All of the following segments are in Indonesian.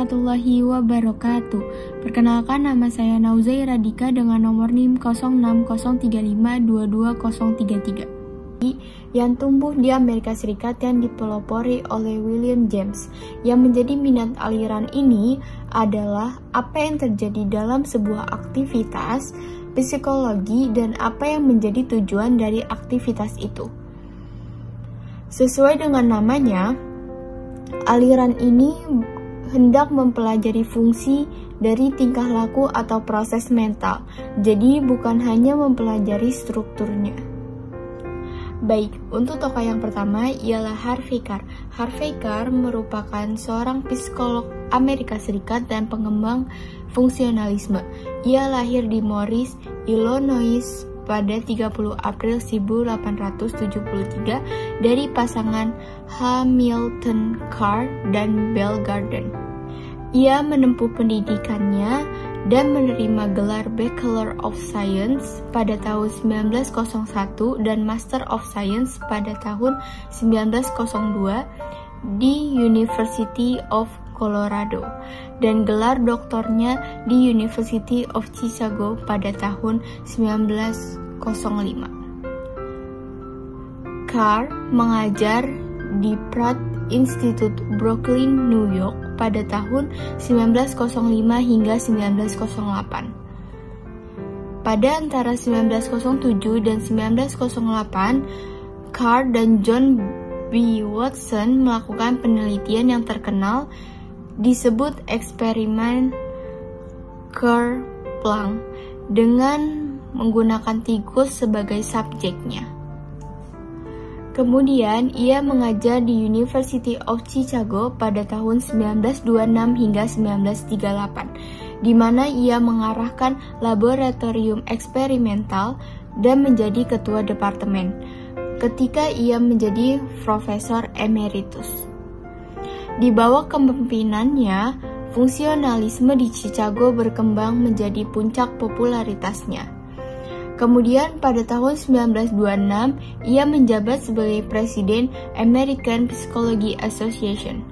warahmatullahi wabarakatuh. Perkenalkan, nama saya Nauzaira Dika dengan nomor NIM 06035222033 yang tumbuh di Amerika Serikat yang dipelopori oleh William James. Yang menjadi minat aliran ini adalah apa yang terjadi dalam sebuah aktivitas psikologi dan apa yang menjadi tujuan dari aktivitas itu. Sesuai dengan namanya, aliran ini hendak mempelajari fungsi dari tingkah laku atau proses mental, jadi bukan hanya mempelajari strukturnya. Baik, untuk tokoh yang pertama ialah Harvey Carr. Harvey Carr merupakan seorang psikolog Amerika Serikat dan pengembang fungsionalisme. Ia lahir di Morris, Illinois pada 30 April 1873 dari pasangan Hamilton Carr dan Belle Garden. Ia menempuh pendidikannya dan menerima gelar Bachelor of Science pada tahun 1901 dan Master of Science pada tahun 1902 di University of Colorado dan gelar doktornya di University of Chicago pada tahun 1905. Carr mengajar di Pratt Institute Brooklyn, New York pada tahun 1905 hingga 1908. Pada antara 1907 dan 1908, Carr dan John B. Watson melakukan penelitian yang terkenal disebut eksperimen Kerr-Planck dengan menggunakan tikus sebagai subjeknya. Kemudian ia mengajar di University of Chicago pada tahun 1926 hingga 1938, di mana ia mengarahkan laboratorium eksperimental dan menjadi ketua departemen ketika ia menjadi profesor emeritus. Di bawah kepemimpinannya, fungsionalisme di Chicago berkembang menjadi puncak popularitasnya. Kemudian pada tahun 1926, ia menjabat sebagai Presiden American Psychology Association.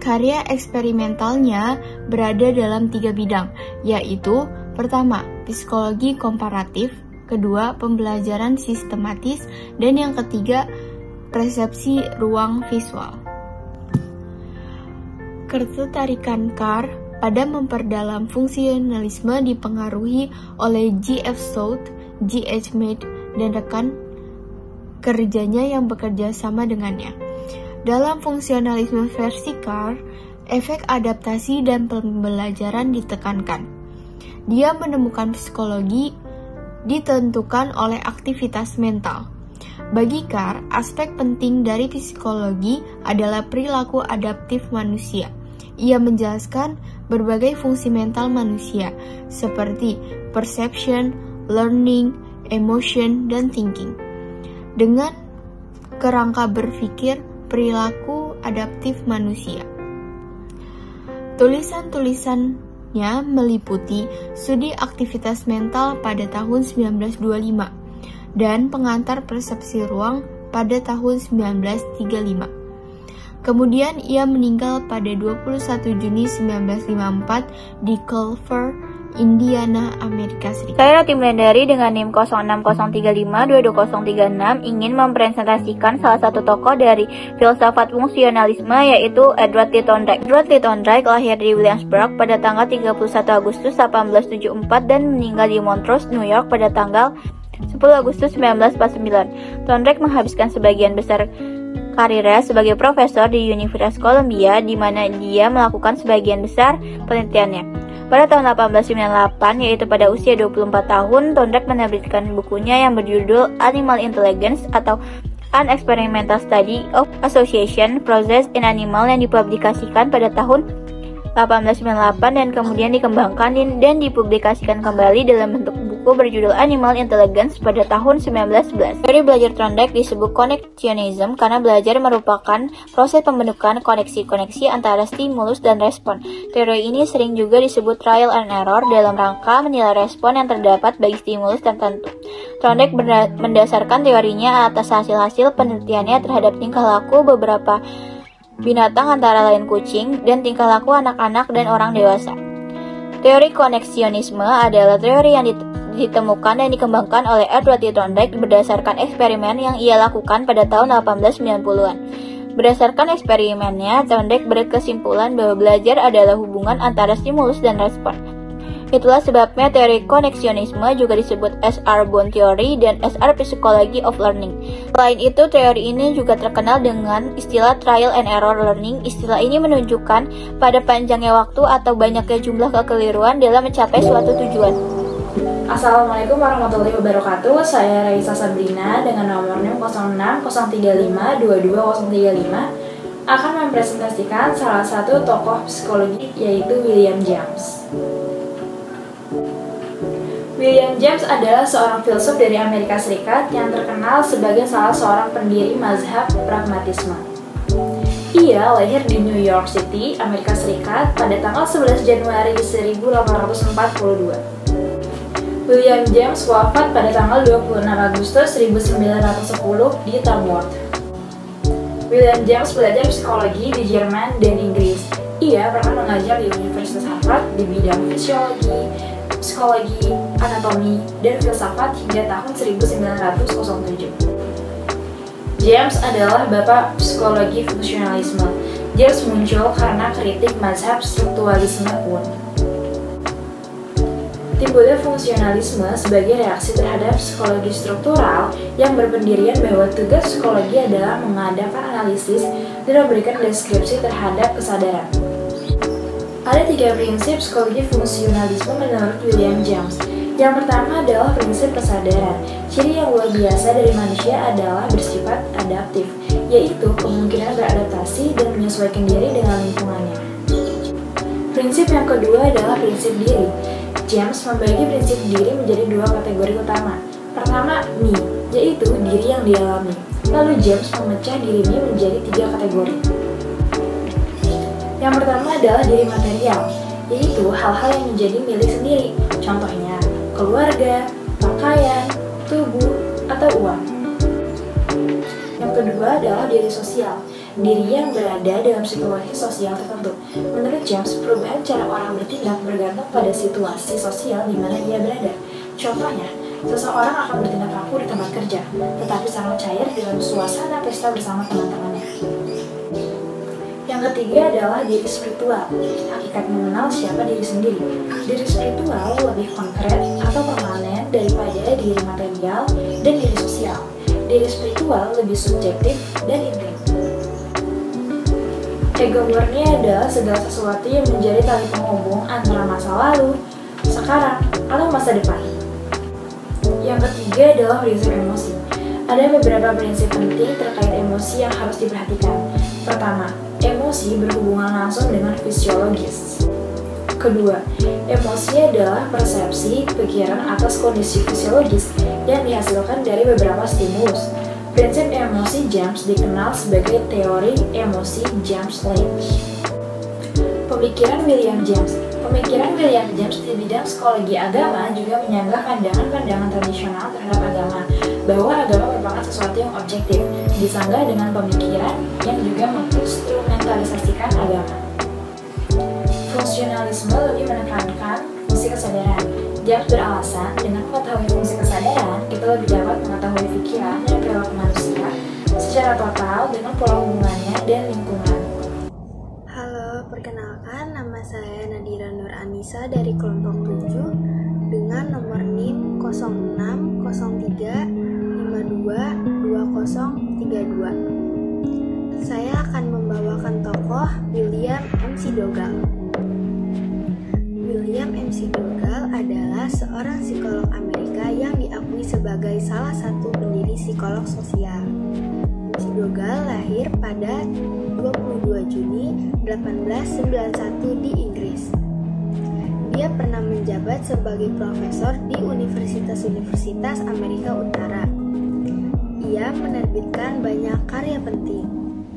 Karya eksperimentalnya berada dalam 3 bidang, yaitu pertama, psikologi komparatif, kedua, pembelajaran sistematis, dan yang ketiga, persepsi ruang visual. Ketertarikan Carr pada memperdalam fungsionalisme dipengaruhi oleh G.F. South, G.H. Mead, dan rekan kerjanya yang bekerja sama dengannya. Dalam fungsionalisme versi Carr, efek adaptasi dan pembelajaran ditekankan. Dia menemukan psikologi ditentukan oleh aktivitas mental. Bagi Carr, aspek penting dari psikologi adalah perilaku adaptif manusia. Ia menjelaskan berbagai fungsi mental manusia, seperti perception, learning, emotion, dan thinking. Dengan kerangka berpikir perilaku adaptif manusia. Tulisan-tulisannya meliputi studi aktivitas mental pada tahun 1925 dan pengantar persepsi ruang pada tahun 1935. Kemudian ia meninggal pada 21 Juni 1954 di Culver, Indiana, Amerika Serikat. Saya Rati Melandari dengan NIM 06035222036 ingin mempresentasikan salah satu tokoh dari filsafat fungsionalisme yaitu Edward T. Thorndike. Edward T. Thorndike lahir di Williamsburg pada tanggal 31 Agustus 1874 dan meninggal di Montrose, New York pada tanggal 10 Agustus 1949. Thorndike menghabiskan sebagian besar karirnya sebagai profesor di Universitas Columbia, di mana dia melakukan sebagian besar penelitiannya. Pada tahun 1898, yaitu pada usia 24 tahun, Thorndike menerbitkan bukunya yang berjudul Animal Intelligence atau An Experimental Study of Association Process in Animal yang dipublikasikan pada tahun 1898 dan kemudian dikembangkan dan dipublikasikan kembali dalam bentuk buku berjudul Animal Intelligence pada tahun 1911. Teori belajar Thorndike disebut connectionism karena belajar merupakan proses pembentukan koneksi-koneksi antara stimulus dan respon. Teori ini sering juga disebut trial and error dalam rangka menilai respon yang terdapat bagi stimulus tertentu. Thorndike mendasarkan teorinya atas hasil-hasil penelitiannya terhadap tingkah laku beberapa binatang antara lain kucing, dan tingkah laku anak-anak dan orang dewasa. Teori koneksionisme adalah teori yang ditemukan dan dikembangkan oleh Edward T. Thorndike berdasarkan eksperimen yang ia lakukan pada tahun 1890-an. Berdasarkan eksperimennya, Thorndike berkesimpulan bahwa belajar adalah hubungan antara stimulus dan respon. Itulah sebabnya teori koneksionisme juga disebut S.R. Bound Theory dan S.R. Psychology of Learning. Selain itu, teori ini juga terkenal dengan istilah trial and error learning. Istilah ini menunjukkan pada panjangnya waktu atau banyaknya jumlah kekeliruan dalam mencapai suatu tujuan. Assalamualaikum warahmatullahi wabarakatuh. Saya Raisa Sabrina dengan nomor NIM 0603522035 akan mempresentasikan salah satu tokoh psikologi yaitu William James. William James adalah seorang filsuf dari Amerika Serikat yang terkenal sebagai salah seorang pendiri mazhab pragmatisme. Ia lahir di New York City, Amerika Serikat pada tanggal 11 Januari 1842. William James wafat pada tanggal 26 Agustus 1910 di Tamworth. William James belajar psikologi di Jerman dan Inggris. Ia pernah mengajar di Universitas Harvard di bidang fisiologi, psikologi, anatomi, dan filsafat hingga tahun 1907. James adalah bapak psikologi fungsionalisme. James muncul karena kritik mazhab strukturalisme pun. Timbulnya fungsionalisme sebagai reaksi terhadap psikologi struktural yang berpendirian bahwa tugas psikologi adalah mengadakan analisis dan memberikan deskripsi terhadap kesadaran. Ada 3 prinsip psikologi fungsionalisme menurut William James. Yang pertama adalah prinsip kesadaran. Ciri yang luar biasa dari manusia adalah bersifat adaptif, yaitu kemungkinan beradaptasi dan menyesuaikan diri dengan lingkungannya. Prinsip yang kedua adalah prinsip diri. James membagi prinsip diri menjadi 2 kategori utama. Pertama, me, yaitu diri yang dialami. Lalu James memecah diri me menjadi 3 kategori. Yang pertama adalah diri material, yaitu hal-hal yang menjadi milik sendiri. Contohnya, keluarga, pakaian, tubuh, atau uang. Yang kedua adalah diri sosial, diri yang berada dalam situasi sosial tertentu. Menurut James, perubahan cara orang bertindak bergantung pada situasi sosial di mana ia berada. Contohnya, seseorang akan bertindak kaku di tempat kerja, tetapi sangat cair dalam suasana pesta bersama teman-temannya. Yang ketiga adalah diri spiritual, hakikat mengenal siapa diri sendiri. Diri spiritual lebih konkret atau permanen daripada diri material dan diri sosial. Diri spiritual lebih subjektif dan intim. Ego murni adalah segala sesuatu yang menjadi tali penghubung antara masa lalu, sekarang, atau masa depan. Yang ketiga adalah prinsip emosi. Ada beberapa prinsip penting terkait emosi yang harus diperhatikan. Pertama, emosi berhubungan langsung dengan fisiologis. Kedua, emosi adalah persepsi, pikiran atas kondisi fisiologis yang dihasilkan dari beberapa stimulus. Prinsip emosi James dikenal sebagai teori emosi James Lange. Pemikiran William James. Pemikiran William James di bidang psikologi agama juga menyanggah pandangan-pandangan tradisional terhadap agama, bahwa agama merupakan sesuatu yang objektif, disanggah dengan pemikiran yang juga menginstrumentalisasikan agama. Fungsionalisme lebih menekankan fungsi kesadaran. James beralasan, dengan mengetahui fungsi kesadaran, kita lebih dapat mengetahui pikiran dan perilaku manusia secara total dengan pola hubungannya dan lingkungan. Halo, perkenalkan nama saya Nadira Nur Anissa dari kelompok 7 dengan nomor NIM 0603522032. Saya akan membawakan tokoh William McDougall. William McDougall adalah seorang psikolog Amerika yang diakui sebagai salah satu pendiri psikolog sosial. McDougall lahir pada 22 Juni 1891 di Inggris. Dia pernah menjabat sebagai profesor di universitas-universitas Amerika Utara. Ia menerbitkan banyak karya penting.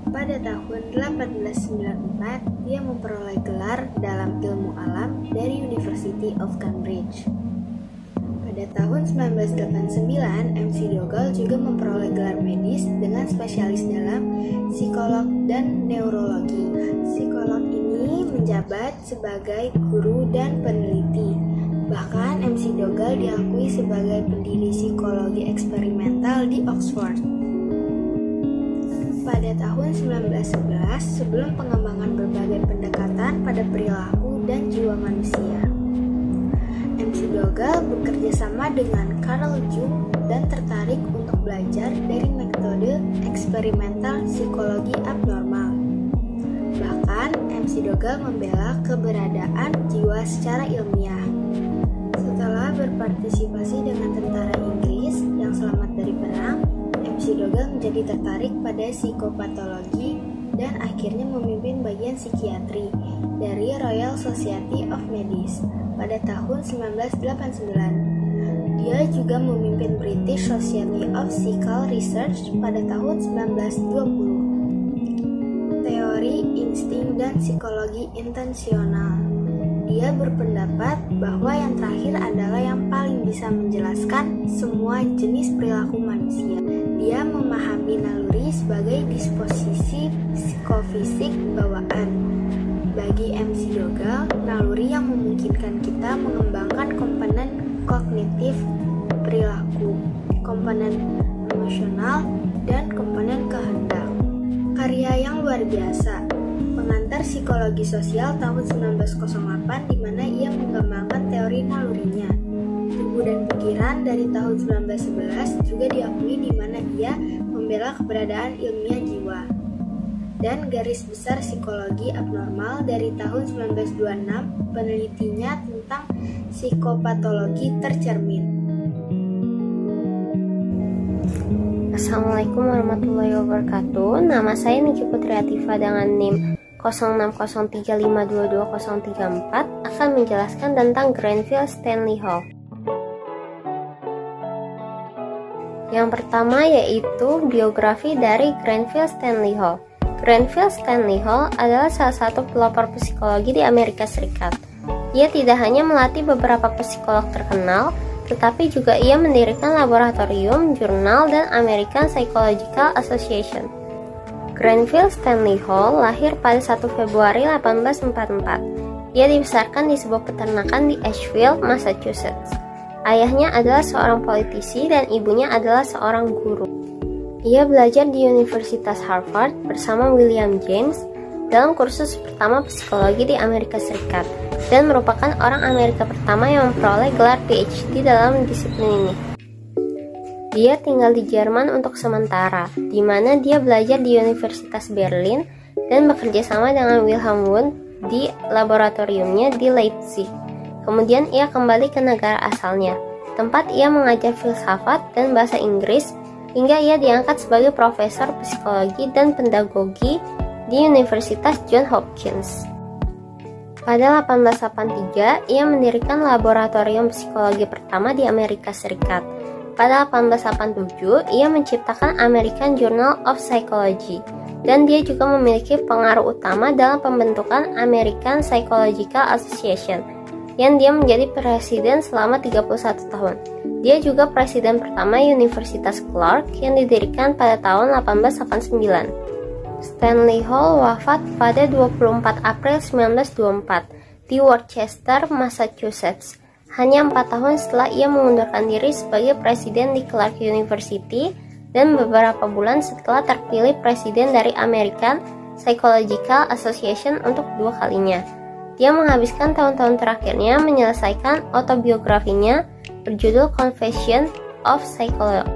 Pada tahun 1894, dia memperoleh gelar dalam ilmu alam dari University of Cambridge. Pada Pada tahun 1989, MC Dougall juga memperoleh gelar medis dengan spesialis dalam psikolog dan neurologi. Psikolog ini menjabat sebagai guru dan peneliti. Bahkan MC Dougall diakui sebagai pendiri psikologi eksperimental di Oxford. Pada tahun 1911, sebelum pengembangan berbagai pendekatan pada perilaku dan jiwa manusia, MC Dougall bekerja sama dengan Carl Jung dan tertarik untuk belajar dari metode eksperimental psikologi abnormal. Bahkan, MC Dougall membela keberadaan jiwa secara ilmiah. Setelah berpartisipasi dengan tentara Inggris yang selamat dari perang, MC Dougall menjadi tertarik pada psikopatologi dan akhirnya memimpin bagian psikiatri dari Royal Society of Medicine pada tahun 1989. Dia juga memimpin British Society of Psychical Research pada tahun 1920. Teori insting dan psikologi intensional. Dia berpendapat bahwa yang terakhir adalah yang paling bisa menjelaskan semua jenis perilaku manusia. Dia memahami naluri sebagai disposisi psikofisik bawaan. Bagi MC Dougall, naluri yang memungkinkan kita mengembangkan komponen kognitif perilaku, komponen emosional, dan komponen kehendak. Karya yang luar biasa. Pengantar Psikologi Sosial tahun 1908 di mana ia mengembangkan teori nalurinya. Tubuh dan Pikiran dari tahun 1911 juga diakui di mana ia membela keberadaan ilmiah jiwa. Dan Garis Besar Psikologi Abnormal dari tahun 1926 penelitinya tentang psikopatologi tercermin. Assalamualaikum warahmatullahi wabarakatuh. Nama saya Niki Putri Atifa dengan NIM 0603522034 akan menjelaskan tentang Grenfell Stanley Hall. Yang pertama yaitu biografi dari Grenfell Stanley Hall. Grenfell Stanley Hall adalah salah satu pelopor psikologi di Amerika Serikat. Ia tidak hanya melatih beberapa psikolog terkenal, tetapi juga ia mendirikan laboratorium, jurnal, dan American Psychological Association. Grenfell Stanley Hall lahir pada 1 Februari 1844. Ia dibesarkan di sebuah peternakan di Asheville, Massachusetts. Ayahnya adalah seorang politisi dan ibunya adalah seorang guru. Ia belajar di Universitas Harvard bersama William James dalam kursus pertama psikologi di Amerika Serikat dan merupakan orang Amerika pertama yang memperoleh gelar PhD dalam disiplin ini. Dia tinggal di Jerman untuk sementara, di mana dia belajar di Universitas Berlin dan bekerja sama dengan Wilhelm Wundt di laboratoriumnya di Leipzig. Kemudian ia kembali ke negara asalnya, tempat ia mengajar filsafat dan bahasa Inggris hingga ia diangkat sebagai profesor psikologi dan pedagogi di Universitas Johns Hopkins. Pada 1883, ia mendirikan laboratorium psikologi pertama di Amerika Serikat. Pada 1887, ia menciptakan American Journal of Psychology, dan dia juga memiliki pengaruh utama dalam pembentukan American Psychological Association, yang dia menjadi presiden selama 31 tahun. Dia juga presiden pertama Universitas Clark yang didirikan pada tahun 1889. Stanley Hall wafat pada 24 April 1924 di Worcester, Massachusetts. Hanya 4 tahun setelah ia mengundurkan diri sebagai presiden di Clark University dan beberapa bulan setelah terpilih presiden dari American Psychological Association untuk 2 kalinya. Dia menghabiskan tahun-tahun terakhirnya menyelesaikan autobiografinya berjudul Confession of Psychology.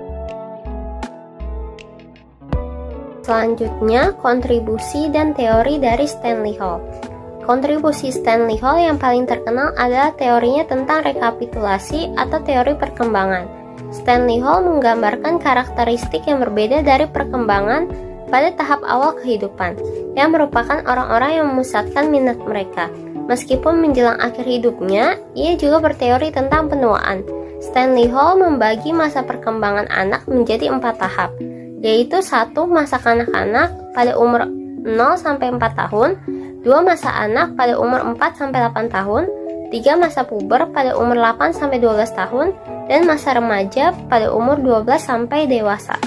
Selanjutnya, kontribusi dan teori dari Stanley Hall. Kontribusi Stanley Hall yang paling terkenal adalah teorinya tentang rekapitulasi atau teori perkembangan. Stanley Hall menggambarkan karakteristik yang berbeda dari perkembangan pada tahap awal kehidupan, yang merupakan orang-orang yang memusatkan minat mereka. Meskipun menjelang akhir hidupnya, ia juga berteori tentang penuaan. Stanley Hall membagi masa perkembangan anak menjadi 4 tahap, yaitu 1 masa kanak-kanak pada umur 0-4 tahun, 2 masa anak pada umur 4-8 tahun, 3 masa puber pada umur 8-12 tahun, dan masa remaja pada umur 12 sampai dewasa.